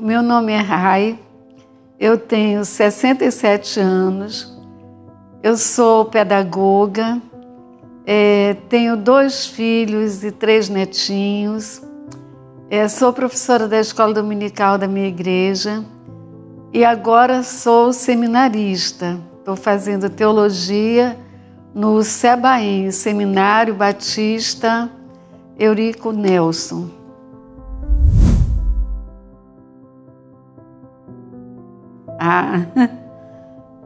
Meu nome é Rai, eu tenho 67 anos, eu sou pedagoga, tenho 2 filhos e 3 netinhos, sou professora da escola dominical da minha igreja e agora sou seminarista. Estou fazendo teologia no SEBAEM, Seminário Batista Eurico Nelson.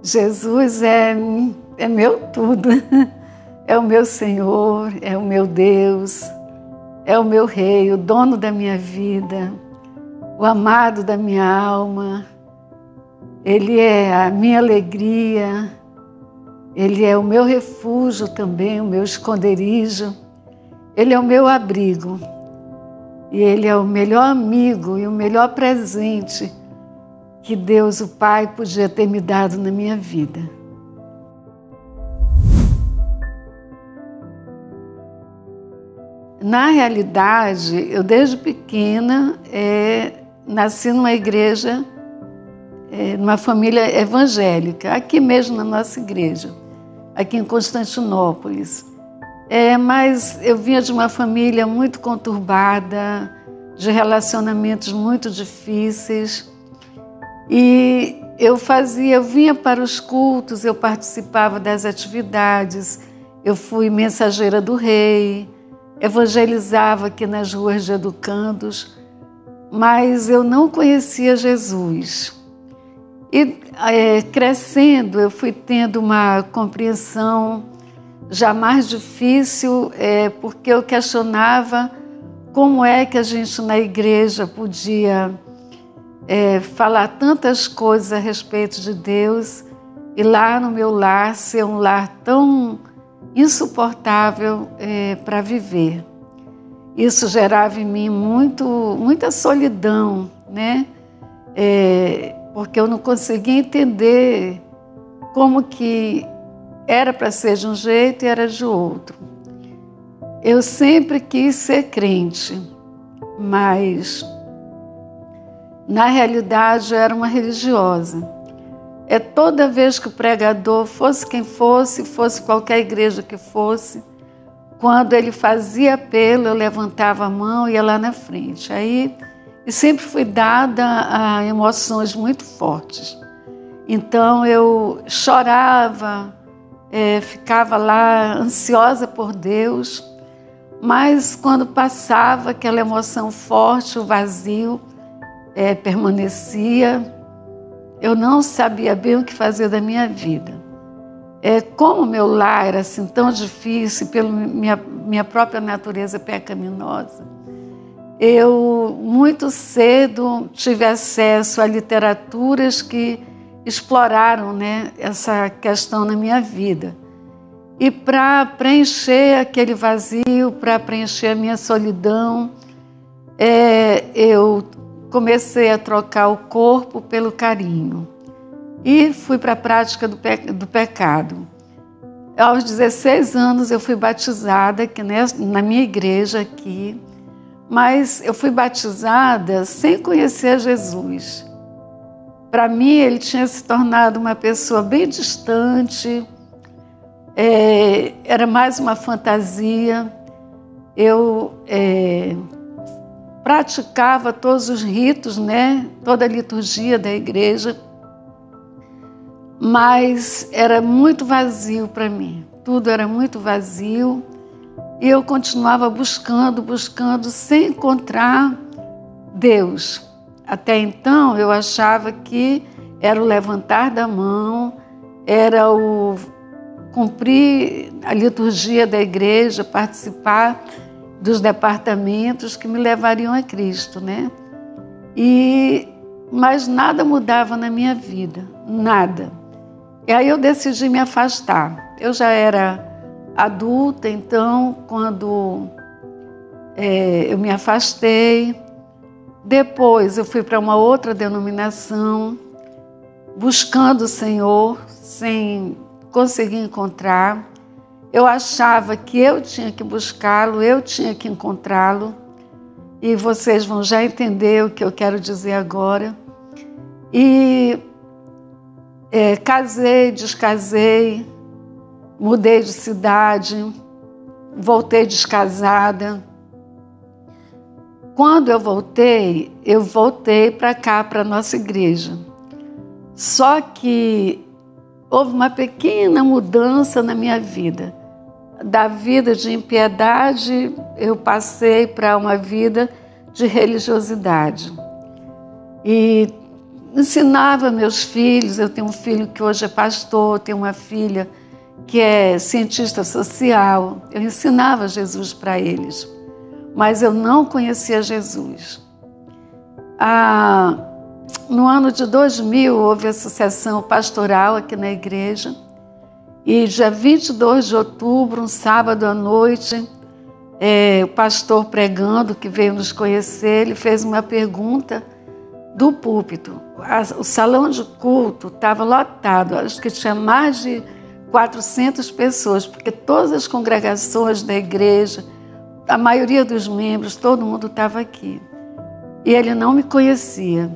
Jesus é meu tudo, é o meu Senhor, é o meu Deus, é o meu Rei, o dono da minha vida, o amado da minha alma. Ele é a minha alegria, Ele é o meu refúgio também, o meu esconderijo. Ele é o meu abrigo e Ele é o melhor amigo e o melhor presente que Deus, o Pai, podia ter me dado na minha vida. Na realidade, eu desde pequena nasci numa igreja, numa família evangélica, aqui mesmo na nossa igreja, aqui em Constantinópolis. Mas eu vinha de uma família muito conturbada, de relacionamentos muito difíceis. E eu vinha para os cultos, eu participava das atividades, eu fui mensageira do rei, evangelizava aqui nas ruas de educandos, mas eu não conhecia Jesus. E crescendo, eu fui tendo uma compreensão já mais difícil, porque eu questionava como é que a gente na igreja podia falar tantas coisas a respeito de Deus e lá no meu lar ser um lar tão insuportável para viver. Isso gerava em mim muita solidão, né? Porque eu não conseguia entender como que era para ser de um jeito e era de outro. Eu sempre quis ser crente, mas na realidade eu era uma religiosa. Toda vez que o pregador, fosse quem fosse qualquer igreja que fosse, quando ele fazia apelo, eu levantava a mão e ia lá na frente. E sempre fui dada a emoções muito fortes. Então eu chorava, ficava lá ansiosa por Deus, mas quando passava aquela emoção forte, o vazio permanecia. Eu não sabia bem o que fazer da minha vida. Como meu lar era assim tão difícil, pela minha própria natureza pecaminosa, eu muito cedo tive acesso a literaturas que exploraram, né, essa questão na minha vida. E para preencher aquele vazio, para preencher a minha solidão, eu comecei a trocar o corpo pelo carinho e fui para a prática do pecado. Aos 16 anos eu fui batizada aqui, na minha igreja aqui, mas eu fui batizada sem conhecer Jesus. Para mim ele tinha se tornado uma pessoa bem distante, era mais uma fantasia. Eu praticava todos os ritos, né? Toda a liturgia da igreja, mas era muito vazio para mim. Tudo era muito vazio e eu continuava buscando, sem encontrar Deus. Até então eu achava que era o levantar da mão, era o cumprir a liturgia da igreja, participar dos departamentos que me levariam a Cristo, né? Mas nada mudava na minha vida, nada. E aí eu decidi me afastar. Eu já era adulta, então, quando eu me afastei, depois eu fui para uma outra denominação, buscando o Senhor, sem conseguir encontrar. Eu achava que eu tinha que buscá-lo, eu tinha que encontrá-lo. e vocês vão já entender o que eu quero dizer agora. E casei, descasei, mudei de cidade, voltei descasada. Quando eu voltei para cá, para a nossa igreja. Só que houve uma pequena mudança na minha vida. Da vida de impiedade, eu passei para uma vida de religiosidade. E ensinava meus filhos, eu tenho um filho que hoje é pastor, tenho uma filha que é cientista social. Eu ensinava Jesus para eles, mas eu não conhecia Jesus. No ano de 2000, houve a sucessão pastoral aqui na igreja. E dia 22 de outubro, um sábado à noite, o pastor pregando, que veio nos conhecer, ele fez uma pergunta do púlpito. O salão de culto estava lotado, acho que tinha mais de 400 pessoas, porque todas as congregações da igreja, a maioria dos membros, todo mundo estava aqui. E ele não me conhecia.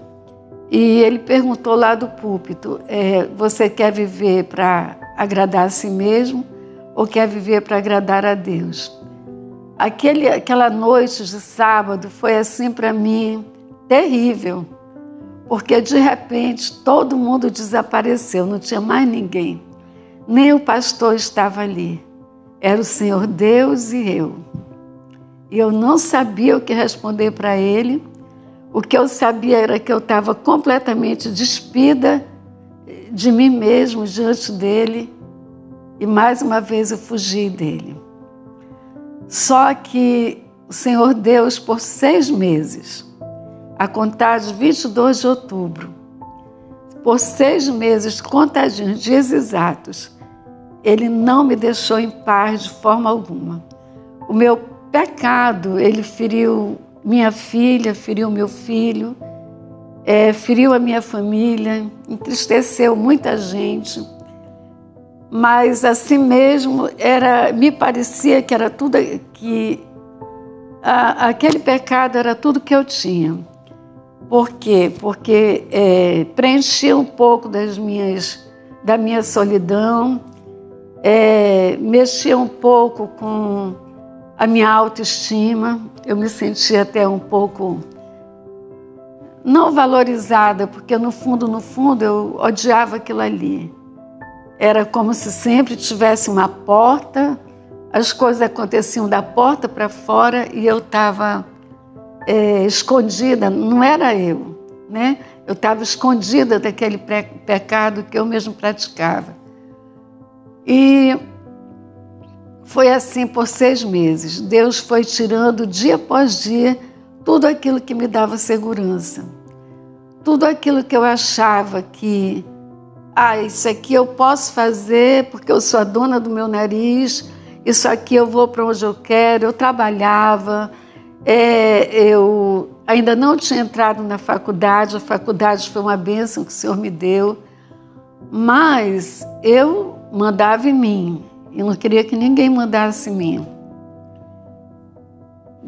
E ele perguntou lá do púlpito, você quer viver para agradar a si mesmo ou quer viver para agradar a Deus? Aquela noite de sábado foi assim para mim terrível, porque de repente todo mundo desapareceu, não tinha mais ninguém. Nem o pastor estava ali. Era o Senhor Deus e eu. E eu não sabia o que responder para ele. O que eu sabia era que eu estava completamente despida de mim mesmo diante dele. E mais uma vez eu fugi dele. Só que o Senhor Deus, por 6 meses, a contar de 22 de outubro, por 6 meses contadinhos, dias exatos, ele não me deixou em paz de forma alguma. O meu pecado, ele feriu minha filha, feriu meu filho, feriu a minha família, entristeceu muita gente. Mas assim mesmo, me parecia que era tudo que aquele pecado era tudo que eu tinha. Por quê? Porque preenchia um pouco da minha solidão, mexia um pouco com a minha autoestima. Eu me sentia até um pouco não valorizada, porque no fundo eu odiava aquilo ali. Era como se sempre tivesse uma porta, as coisas aconteciam da porta para fora e eu estava escondida, não era eu, né? Eu estava escondida daquele pecado que eu mesmo praticava. E foi assim por 6 meses. Deus foi tirando dia após dia tudo aquilo que me dava segurança. Tudo aquilo que eu achava que isso aqui eu posso fazer porque eu sou a dona do meu nariz, isso aqui eu vou para onde eu quero. Eu trabalhava, eu ainda não tinha entrado na faculdade, a faculdade foi uma bênção que o Senhor me deu, mas eu mandava em mim, eu não queria que ninguém mandasse em mim.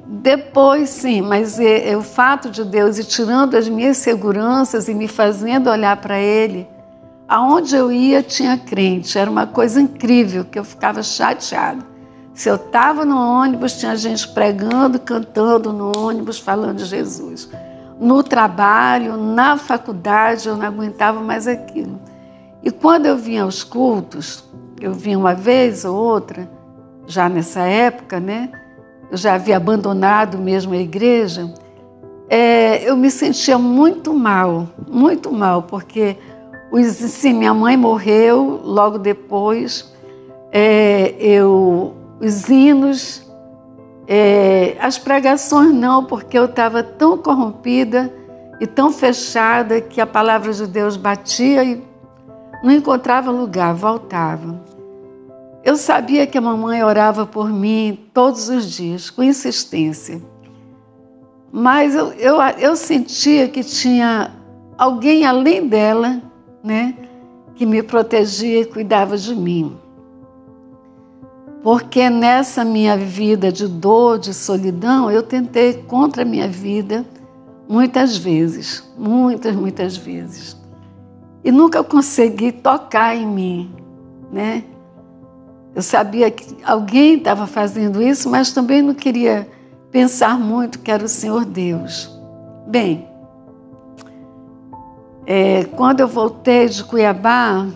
Depois sim, mas o fato de Deus ir tirando as minhas seguranças e me fazendo olhar para Ele, aonde eu ia tinha crente, era uma coisa incrível, que eu ficava chateada. Se eu estava no ônibus, tinha gente pregando, cantando no ônibus, falando de Jesus. No trabalho, na faculdade, eu não aguentava mais aquilo. E quando eu vinha aos cultos, eu vinha uma vez ou outra, já nessa época, né? Eu já havia abandonado mesmo a igreja, eu me sentia muito mal, porque minha mãe morreu logo depois, os hinos, as pregações não, porque eu estava tão corrompida e tão fechada que a palavra de Deus batia e não encontrava lugar, voltava. Eu sabia que a mamãe orava por mim todos os dias, com insistência. Mas eu sentia que tinha alguém além dela, né, que me protegia e cuidava de mim. porque nessa minha vida de dor, de solidão, eu tentei contra a minha vida muitas vezes, muitas vezes. E nunca consegui tocar em mim, né? Eu sabia que alguém estava fazendo isso, mas também não queria pensar muito que era o Senhor Deus. Bem, quando eu voltei de Cuiabá,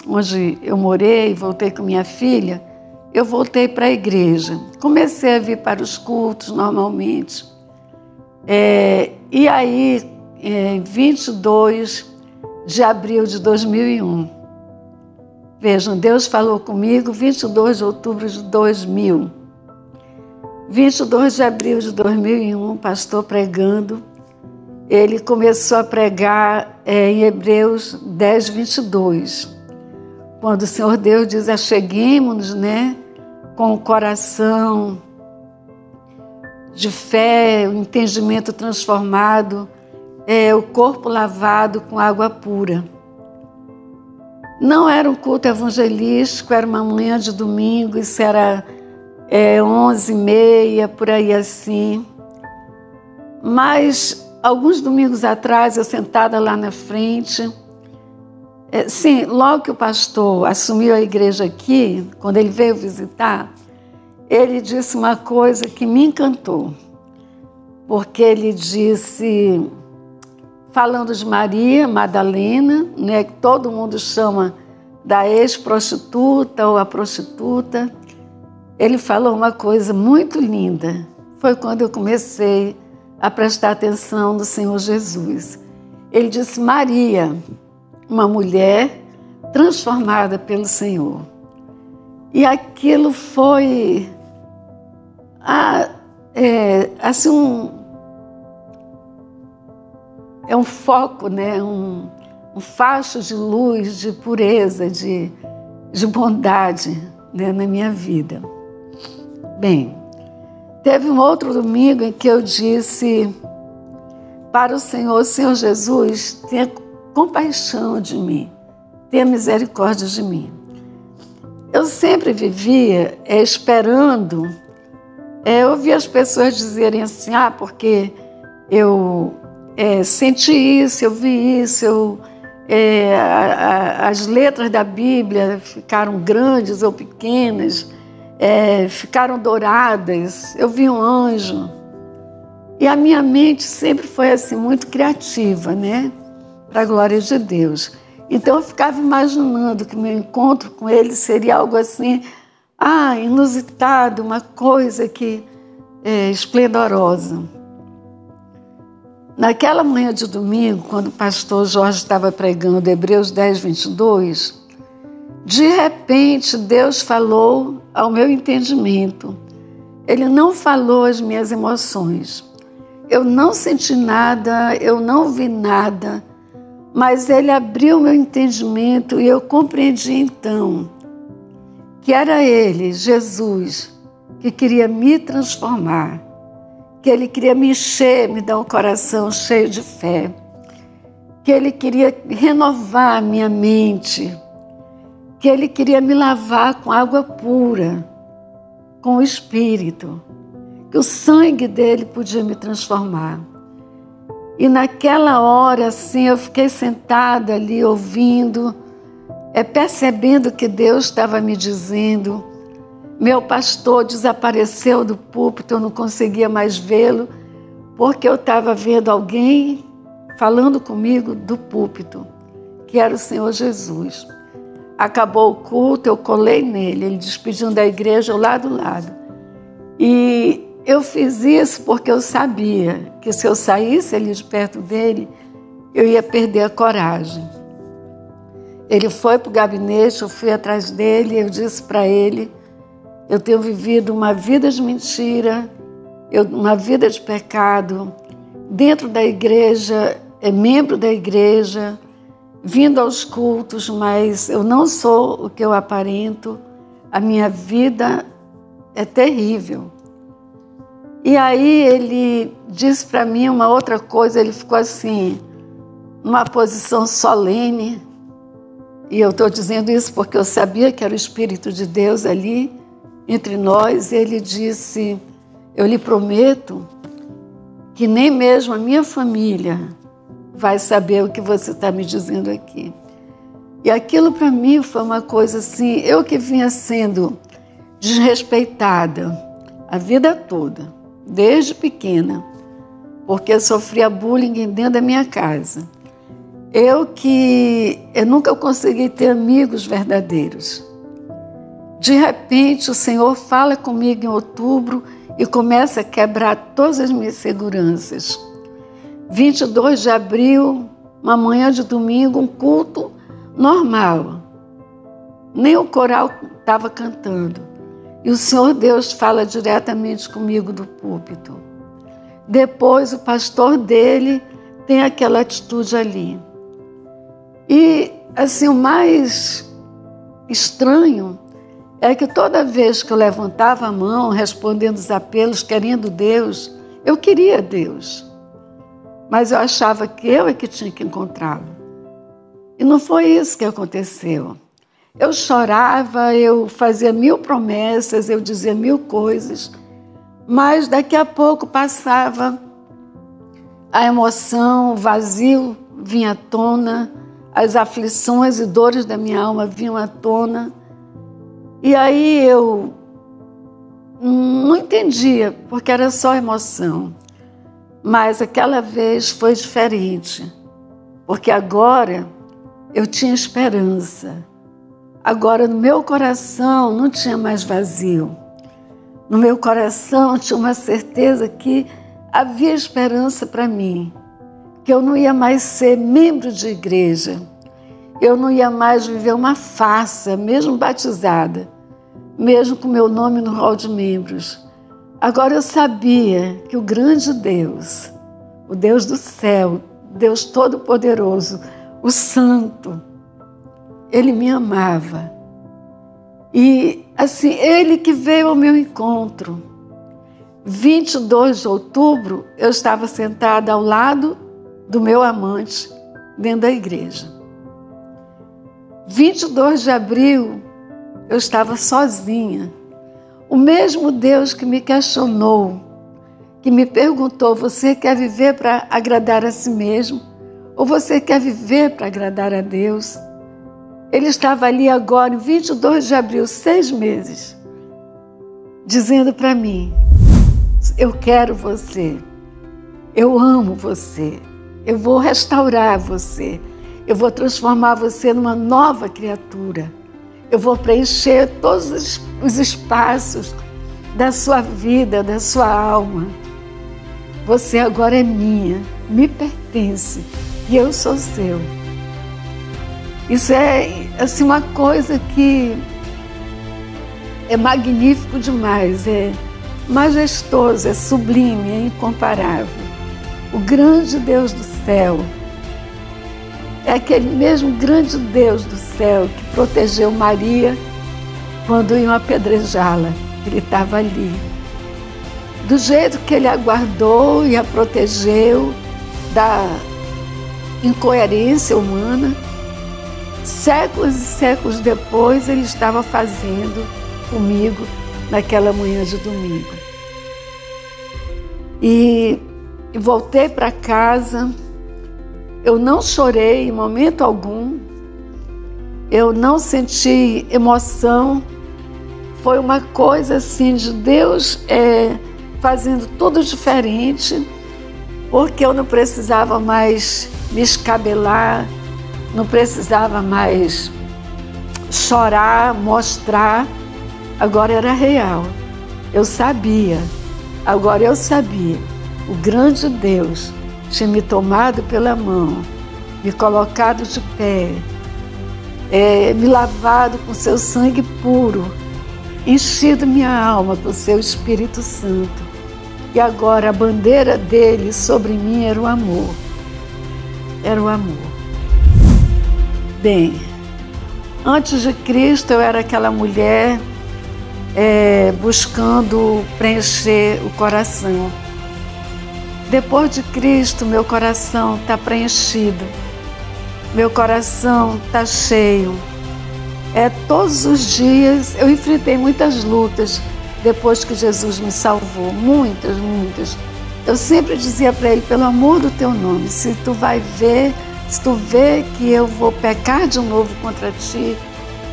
onde eu morei, voltei com minha filha, eu voltei para a igreja. Comecei a vir para os cultos normalmente. E aí, 22 de abril de 2001, vejam, Deus falou comigo 22 de outubro de 2000. 22 de abril de 2001, pastor pregando, ele começou a pregar em Hebreus 10, 22. Quando o Senhor Deus diz, acheguemo-nos, né, com o coração de fé, o entendimento transformado, o corpo lavado com água pura. Não era um culto evangelístico, era uma manhã de domingo, isso era 11h30, por aí assim. Mas alguns domingos atrás, eu sentada lá na frente, sim, logo que o pastor assumiu a igreja aqui, quando ele veio visitar, ele disse uma coisa que me encantou. Porque ele disse, falando de Maria Madalena, né, que todo mundo chama da ex-prostituta ou a prostituta, ele falou uma coisa muito linda. Foi quando eu comecei a prestar atenção no Senhor Jesus. Ele disse, Maria, uma mulher transformada pelo Senhor. E aquilo foi assim um foco, né? um facho de luz, de pureza, de bondade, né? Na minha vida. Bem, teve um outro domingo em que eu disse para o Senhor Jesus, tenha compaixão de mim, tenha misericórdia de mim. Eu sempre vivia esperando ouvir as pessoas dizerem assim, porque eu senti isso, eu vi isso, as letras da Bíblia ficaram grandes ou pequenas, ficaram douradas, eu vi um anjo. E a minha mente sempre foi assim, muito criativa, né? Para a glória de Deus. Então eu ficava imaginando que meu encontro com ele seria algo assim, inusitado, uma coisa que esplendorosa. Naquela manhã de domingo, quando o pastor Jorge estava pregando Hebreus 10, 22, de repente Deus falou ao meu entendimento. Ele não falou às minhas emoções. Eu não senti nada, eu não vi nada, mas ele abriu meu entendimento e eu compreendi então que era ele, Jesus, que queria me transformar, que ele queria me encher, me dar um coração cheio de fé, que ele queria renovar a minha mente, que ele queria me lavar com água pura, com o Espírito, que o sangue dele podia me transformar. E naquela hora, assim, eu fiquei sentada ali ouvindo, percebendo que Deus estava me dizendo. Meu pastor desapareceu do púlpito, eu não conseguia mais vê-lo, porque eu estava vendo alguém falando comigo do púlpito, que era o Senhor Jesus. Acabou o culto, eu colei nele, ele despedindo da igreja, eu lá do lado. E eu fiz isso porque eu sabia que se eu saísse ali de perto dele, eu ia perder a coragem. Ele foi para o gabinete, eu fui atrás dele, eu disse para ele, eu tenho vivido uma vida de mentira, uma vida de pecado, dentro da igreja, membro da igreja, vindo aos cultos, mas eu não sou o que eu aparento, a minha vida é terrível. E aí ele disse para mim uma outra coisa, ele ficou assim, numa posição solene, e eu estou dizendo isso porque eu sabia que era o Espírito de Deus ali, entre nós, ele disse: eu lhe prometo que nem mesmo a minha família vai saber o que você está me dizendo aqui. E aquilo para mim foi uma coisa assim, eu que vinha sendo desrespeitada a vida toda, desde pequena, porque eu sofria bullying dentro da minha casa. Eu nunca consegui ter amigos verdadeiros. De repente, o Senhor fala comigo em outubro e começa a quebrar todas as minhas seguranças. 22 de abril, uma manhã de domingo, um culto normal. Nem o coral estava cantando. E o Senhor Deus fala diretamente comigo do púlpito. Depois, o pastor dele tem aquela atitude ali. E, assim, o mais estranho é que toda vez que eu levantava a mão, respondendo os apelos, querendo Deus, eu queria Deus. Mas eu achava que eu é que tinha que encontrá-lo. E não foi isso que aconteceu. Eu chorava, eu fazia 1000 promessas, eu dizia 1000 coisas, mas daqui a pouco passava a emoção, o vazio vinha à tona, as aflições e dores da minha alma vinham à tona. E aí eu não entendia, porque era só emoção. Mas aquela vez foi diferente, porque agora eu tinha esperança. Agora no meu coração não tinha mais vazio. No meu coração tinha uma certeza que havia esperança para mim, que eu não ia mais ser membro de igreja, eu não ia mais viver uma farsa, mesmo batizada, mesmo com meu nome no rol de membros. Agora eu sabia que o grande Deus, o Deus do céu, Deus Todo-Poderoso, o Santo, Ele me amava. E assim, Ele que veio ao meu encontro. 22 de outubro, eu estava sentada ao lado do meu amante, dentro da igreja. 22 de abril, eu estava sozinha. O mesmo Deus que me questionou, que me perguntou: você quer viver para agradar a si mesmo? Ou você quer viver para agradar a Deus? Ele estava ali agora, em 22 de abril, 6 meses, dizendo para mim: eu quero você, eu amo você, eu vou restaurar você, eu vou transformar você numa nova criatura. Eu vou preencher todos os espaços da sua vida, da sua alma. Você agora é minha, me pertence e eu sou seu. Isso é assim, uma coisa que é magnífico demais, é majestoso, é sublime, é incomparável. O grande Deus do céu é aquele mesmo grande Deus do céu que protegeu Maria quando iam apedrejá-la. Ele estava ali. Do jeito que Ele a guardou e a protegeu da incoerência humana, séculos e séculos depois Ele estava fazendo comigo naquela manhã de domingo. E voltei para casa. Eu não chorei em momento algum, eu não senti emoção, foi uma coisa assim de Deus fazendo tudo diferente, porque eu não precisava mais me escabelar, não precisava mais chorar, mostrar, agora era real. Eu sabia, agora eu sabia, o grande Deus tinha me tomado pela mão, me colocado de pé, me lavado com seu sangue puro, enchido minha alma com seu Espírito Santo. E agora a bandeira dele sobre mim era o amor. Era o amor. Bem, antes de Cristo eu era aquela mulher buscando preencher o coração. Depois de Cristo, meu coração está preenchido, meu coração está cheio. Todos os dias eu enfrentei muitas lutas depois que Jesus me salvou, muitas, muitas. Eu sempre dizia para ele, pelo amor do teu nome, se tu vê que eu vou pecar de novo contra ti,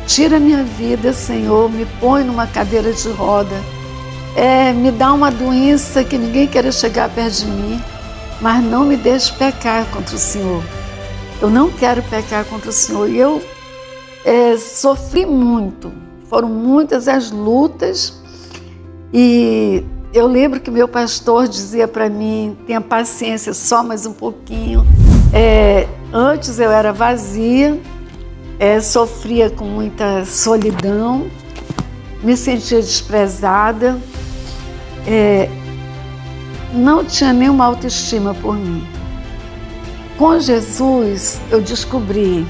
tira minha vida, Senhor, me põe numa cadeira de roda, me dá uma doença que ninguém queira chegar perto de mim, mas não me deixe pecar contra o Senhor. Eu não quero pecar contra o Senhor. E eu sofri muito, foram muitas as lutas, e eu lembro que meu pastor dizia para mim, tenha paciência, só mais um pouquinho. Antes eu era vazia, sofria com muita solidão, me sentia desprezada, não tinha nenhuma autoestima por mim. Com Jesus eu descobri,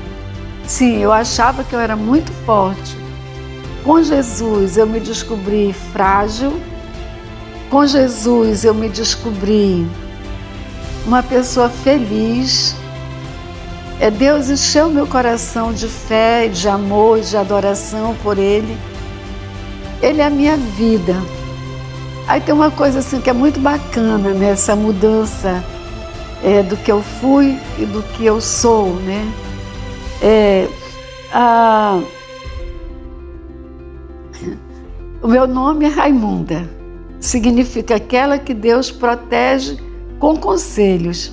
sim, eu achava que eu era muito forte. Com Jesus eu me descobri frágil. Com Jesus eu me descobri uma pessoa feliz. Deus encheu meu coração de fé, de amor, de adoração por Ele. Ele é a minha vida. Aí tem uma coisa assim que é muito bacana nessa mudança do que eu fui e do que eu sou, né? O meu nome é Raimunda, significa aquela que Deus protege com conselhos.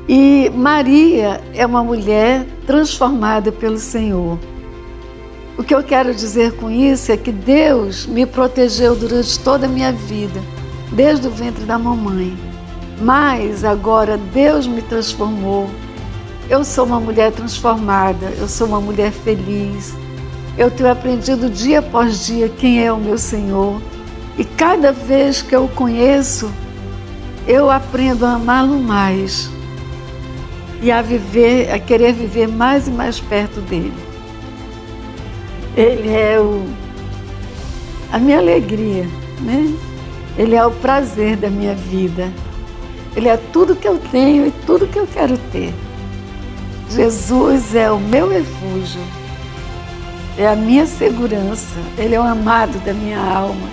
E Maria é uma mulher transformada pelo Senhor. O que eu quero dizer com isso é que Deus me protegeu durante toda a minha vida, desde o ventre da mamãe. Mas agora Deus me transformou. Eu sou uma mulher transformada, eu sou uma mulher feliz. Eu tenho aprendido dia após dia quem é o meu Senhor. E cada vez que eu o conheço, eu aprendo a amá-lo mais e a querer viver mais e mais perto dele. Ele é a minha alegria, né? Ele é o prazer da minha vida. Ele é tudo que eu tenho e tudo que eu quero ter. Jesus é o meu refúgio, é a minha segurança, Ele é o amado da minha alma.